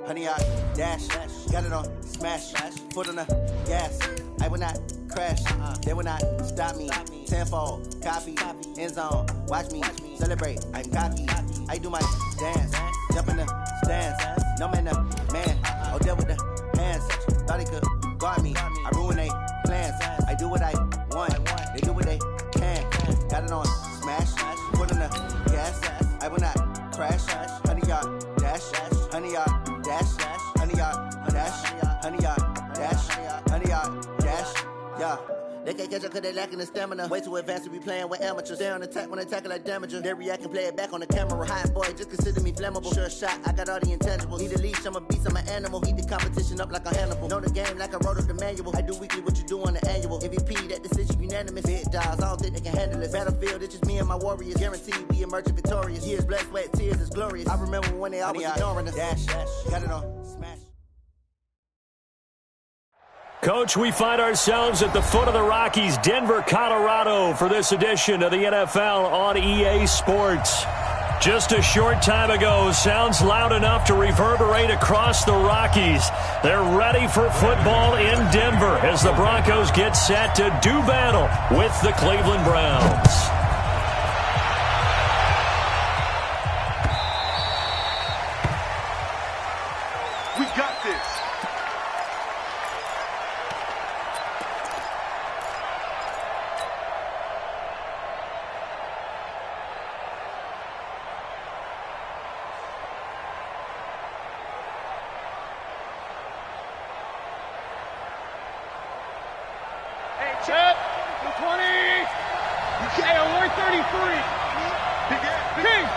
Honey, I dash, got it on, smash, foot on the gas. I will not crash, they will not stop me. Tenfold, copy, end zone, watch me celebrate. I'm cocky, I do my dance, jump in the stands. No man, man, oh, deal with the hands. Thought he could guard me, I ruin they plans. I do what I want, they do what they can. Got it on, smash, foot on the gas. I will not crash, honey, y'all dash, honey, y'all dash, honey, y'all dash, honey, y'all dash, honey, y'all dash, yeah. They can't catch up cause they lacking the stamina. Way too advanced to be playing with amateurs. Stay on attack when they tackle like damager. They react and play it back on the camera. Hot boy, just consider me flammable. Sure shot, I got all the intangibles. Need a leash, I'm a beast, I'm an animal. Heat the competition up like a Hannibal. Know the game like I wrote up the manual. I do weekly what you do on the annual. MVP, that decision unanimous. Big dogs, I don't think they can handle it. Battlefield, it's just me and my warriors. Guaranteed we emerge victorious. Years, blood, sweat, tears, it's glorious. I remember when they always ignoring us. Dash, got it on, smash. Coach, we find ourselves at the foot of the Rockies, Denver, Colorado, for this edition of the NFL on EA Sports. Just a short time ago, sounds loud enough to reverberate across the Rockies. They're ready for football in Denver as the Broncos get set to do battle with the Cleveland Browns. We got this. Chip, 20. You can't alert 33.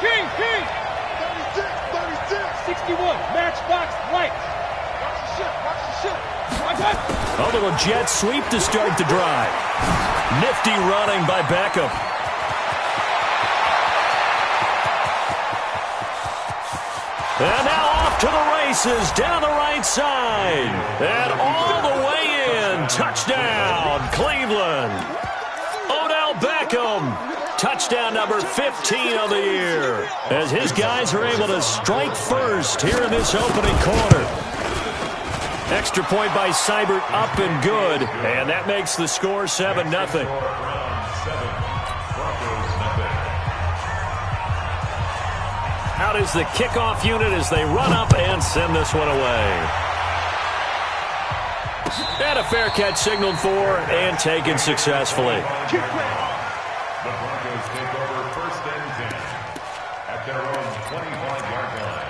King. 36. 61. Matchbox lights. Watch the ship. A little jet sweep to start the drive. Nifty running by Beckham. And now off to the races down the right side. And all the way in. Touchdown, Cleveland. Odell Beckham. Touchdown number 15 of the year. As his guys are able to strike first here in this opening quarter. Extra point by Seibert up and good. And that makes the score 7-0. Out is the kickoff unit as they run up and send this one away. And a fair catch signaled for and taken successfully. The Broncos take over 1st and 10 at their own 25-yard line.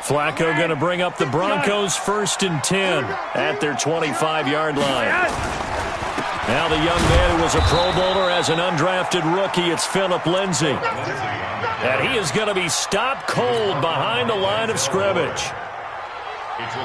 Flacco going to bring up the Broncos 1st and 10 at their 25-yard line. Now the young man who was a Pro Bowler as an undrafted rookie, it's Phillip Lindsay. And he is going to be stopped cold behind the line of scrimmage.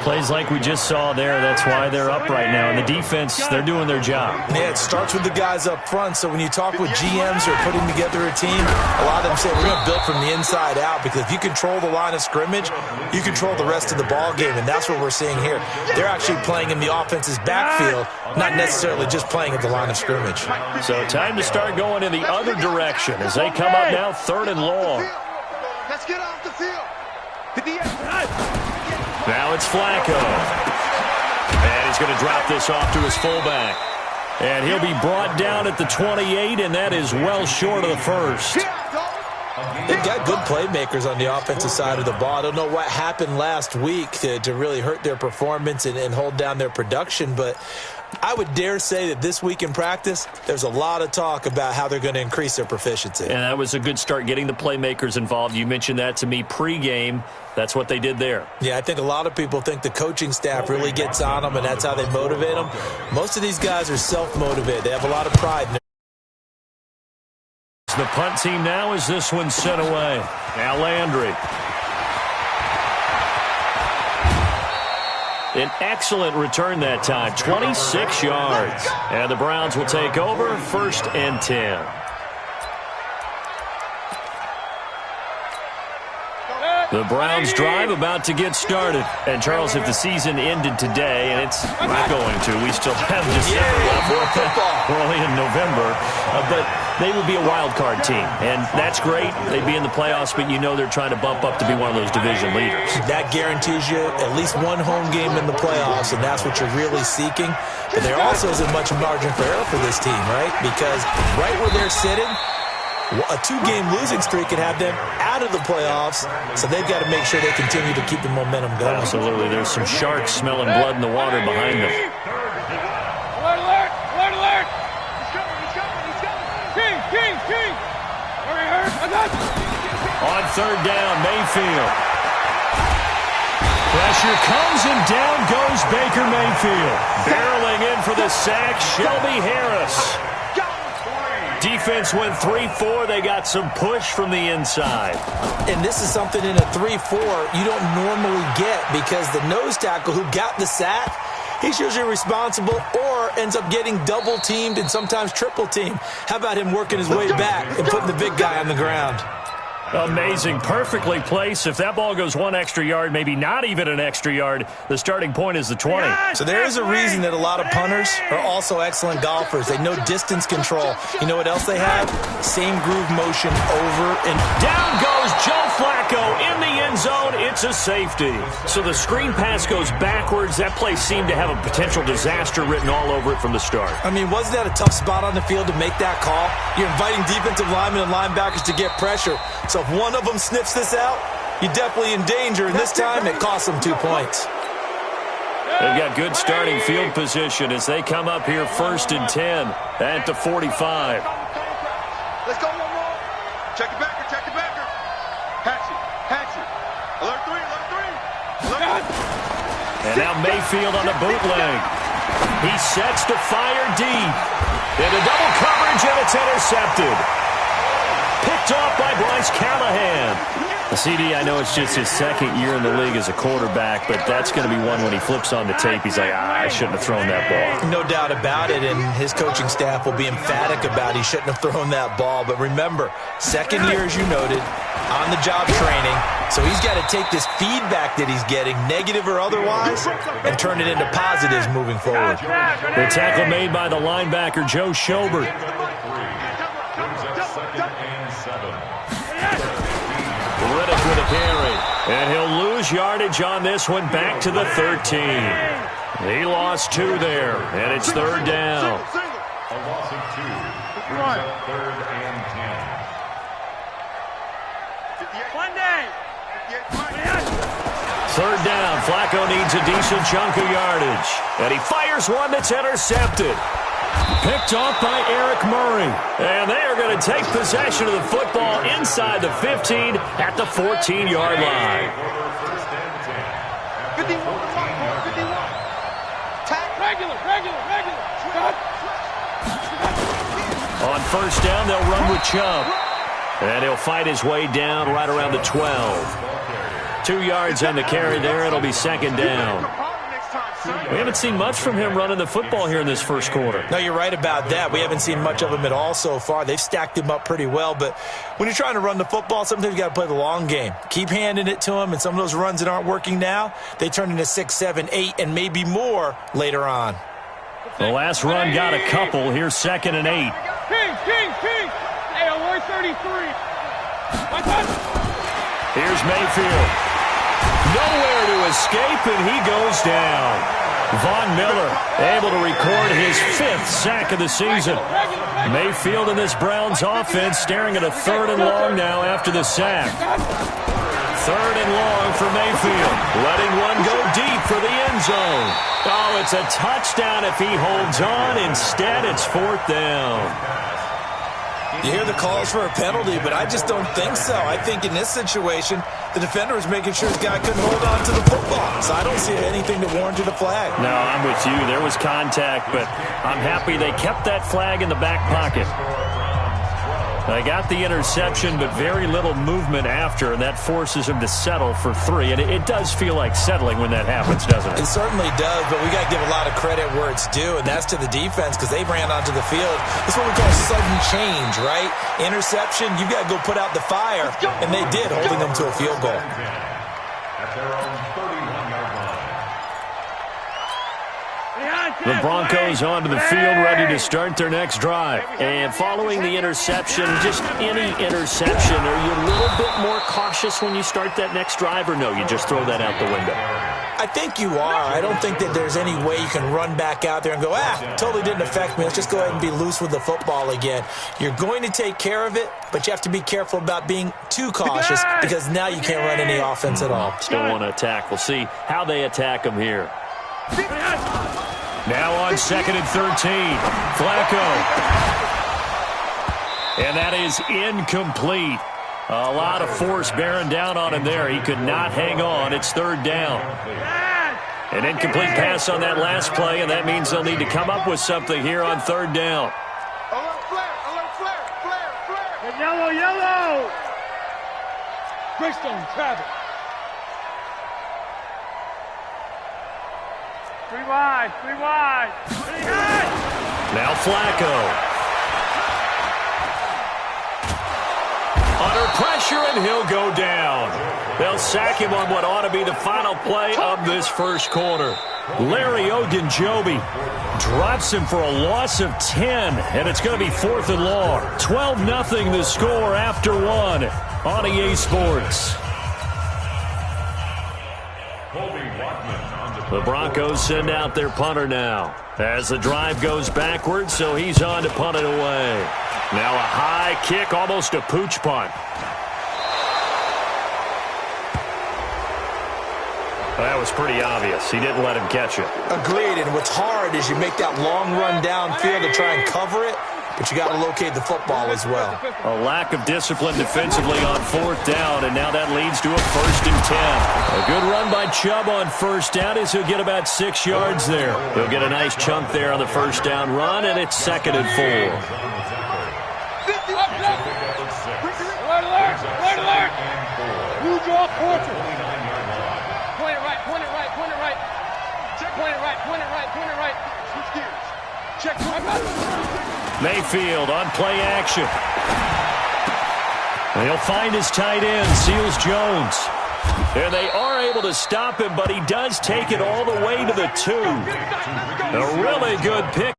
Plays like we just saw there, that's why they're up right now. And the defense, they're doing their job. Yeah, it starts with the guys up front. So when you talk with GMs who are putting together a team, a lot of them say we're going to build from the inside out, because if you control the line of scrimmage, you control the rest of the ball game, and that's what we're seeing here. They're actually playing in the offense's backfield, not necessarily just playing at the line of scrimmage. So time to start going in the other direction as they come up now 3rd and long. Let's get off the field. Now it's Flacco. And he's going to drop this off to his fullback. And he'll be brought down at the 28, and that is well short of the first. They've got good playmakers on the offensive side of the ball. I don't know what happened last week to really hurt their performance and hold down their production, but I would dare say that this week in practice, there's a lot of talk about how they're going to increase their proficiency. And that was a good start, getting the playmakers involved. You mentioned that to me pregame. That's what they did there. Yeah, I think a lot of people think the coaching staff really gets on them, and that's how they motivate them. Most of these guys are self-motivated. They have a lot of pride in the punt team now as this one sent away. Now Landry. An excellent return that time, 26 yards. And the Browns will take over 1st and 10. The Browns drive about to get started. And, Charles, if the season ended today, and it's not going to, we still have December left. We're only in November. But they would be a wild card team. And that's great. They'd be in the playoffs, but you know they're trying to bump up to be one of those division leaders. That guarantees you at least one home game in the playoffs, and that's what you're really seeking. But there also isn't much margin for error for this team, right? Because right where they're sitting, a 2-game losing streak could have them out of the playoffs, so they've got to make sure they continue to keep the momentum going. Absolutely. There's some sharks smelling blood in the water behind them. Alert, alert! Alert, alert! He's coming! King! Are we hurt? I got you! On third down, Mayfield. Pressure comes, and down goes Baker Mayfield. Barreling in for the sack, Shelby Harris. Defense went 3-4. They got some push from the inside. And this is something in a 3-4 you don't normally get, because the nose tackle who got the sack, he's usually responsible or ends up getting double-teamed and sometimes triple-teamed. How about him working his way back and putting the big guy on the ground? Amazing. Perfectly placed. If that ball goes one extra yard, maybe not even an extra yard, the starting point is the 20. So there is a reason that a lot of punters are also excellent golfers. They know distance control. You know what else they have? Same groove motion over and down goes Joe Flacco in the end zone. It's a safety. So the screen pass goes backwards. That play seemed to have a potential disaster written all over it from the start. I mean, wasn't that a tough spot on the field to make that call? You're inviting defensive linemen and linebackers to get pressure. So if one of them sniffs this out, you're definitely in danger, and this time it costs them 2 points. They've got good starting field position as they come up here 1st and 10 at the 45. Let's go one more. Check it back. Hatchet. Alert 3. And now Mayfield on the bootleg. He sets to fire deep. Into double coverage, and it's intercepted. Picked off by Bryce Callahan. The CD, I know it's just his second year in the league as a quarterback, but that's going to be one when he flips on the tape. He's like, I shouldn't have thrown that ball. No doubt about it, and his coaching staff will be emphatic about he shouldn't have thrown that ball. But remember, second year, as you noted, on-the-job training, so he's got to take this feedback that he's getting, negative or otherwise, and turn it into positives moving forward. The tackle made by the linebacker, Joe Schobert. Riddick with a carry, and he'll lose yardage on this one back to the 13. He lost 2 there, and it's 3rd down. A loss of 2. Brings up 3rd and 10. One day. 3rd down. Flacco needs a decent chunk of yardage, and he fires one that's intercepted. Picked off by Eric Murray. And they are going to take possession of the football inside the 15 at the 14-yard line. 51. Regular. On 1st down, they'll run with Chubb. And he'll fight his way down right around the 12. 2 yards on the carry there. It'll be 2nd down. We haven't seen much from him running the football here in this first quarter. No, you're right about that. We haven't seen much of him at all so far. They've stacked him up pretty well, but when you're trying to run the football, sometimes you got to play the long game. Keep handing it to him, and some of those runs that aren't working now, they turn into 6, 7, 8, and maybe more later on. The last run got a couple. Here's 2nd and 8. King. Hey, alert 33. Here's Mayfield. Nowhere to escape, and he goes down. Von Miller able to record his 5th sack of the season. Mayfield in this Browns offense staring at a 3rd and long now after the sack. 3rd and long for Mayfield. Letting one go deep for the end zone. Oh, it's a touchdown if he holds on. Instead, it's 4th down. You hear the calls for a penalty, but I just don't think so. I think in this situation, the defender was making sure his guy couldn't hold on to the football. So I don't see anything to warrant a flag. No, I'm with you. There was contact, but I'm happy they kept that flag in the back pocket. They got the interception, but very little movement after, and that forces him to settle for 3. And it does feel like settling when that happens, doesn't it? It certainly does, but we got to give a lot of credit where it's due, and that's to the defense because they ran onto the field. That's what we call sudden change, right? Interception, you've got to go put out the fire, and they did, holding them to a field goal. At their own 31-yard line. The Broncos onto the field, ready to start their next drive. And following the interception, just any interception, are you a little bit more cautious when you start that next drive, or no, you just throw that out the window? I think you are. I don't think that there's any way you can run back out there and go, totally didn't affect me. Let's just go ahead and be loose with the football again. You're going to take care of it, but you have to be careful about being too cautious because now you can't run any offense at all. Still want to attack. We'll see how they attack them here. Now on 2nd and 13, Flacco. And that is incomplete. A lot of force bearing down on him there. He could not hang on. It's 3rd down. An incomplete pass on that last play, and that means they'll need to come up with something here on 3rd down. Alert flare, alert flare, flare, flare. Yellow, yellow. Greystone, travel. 3 wide, 3 wide. Now Flacco. Under pressure, and he'll go down. They'll sack him on what ought to be the final play of this first quarter. Larry Ogunjobi drops him for a loss of 10, and it's going to be 4th and long. 12-0 the score after 1 on EA Sports. The Broncos send out their punter now as the drive goes backwards, so he's on to punt it away. Now a high kick, almost a pooch punt. Well, that was pretty obvious. He didn't let him catch it. Agreed, and what's hard is you make that long run downfield to try and cover it, but you got to locate the football as well. A lack of discipline defensively on 4th down, and now that leads to a 1st and 10. A good run by Chubb on 1st down as he'll get about 6 yards there. He'll get a nice chunk there on the 1st down run, and it's 2nd and 4. Alert, alert, alert. You draw quarter. Point it right, point it right, point it right. Check, point it right, point it right, point it right. Switch gears. Check, point it right. Mayfield on play action. And he'll find his tight end, Seals Jones. And they are able to stop him, but he does take it all the way to the 2. A really good pick.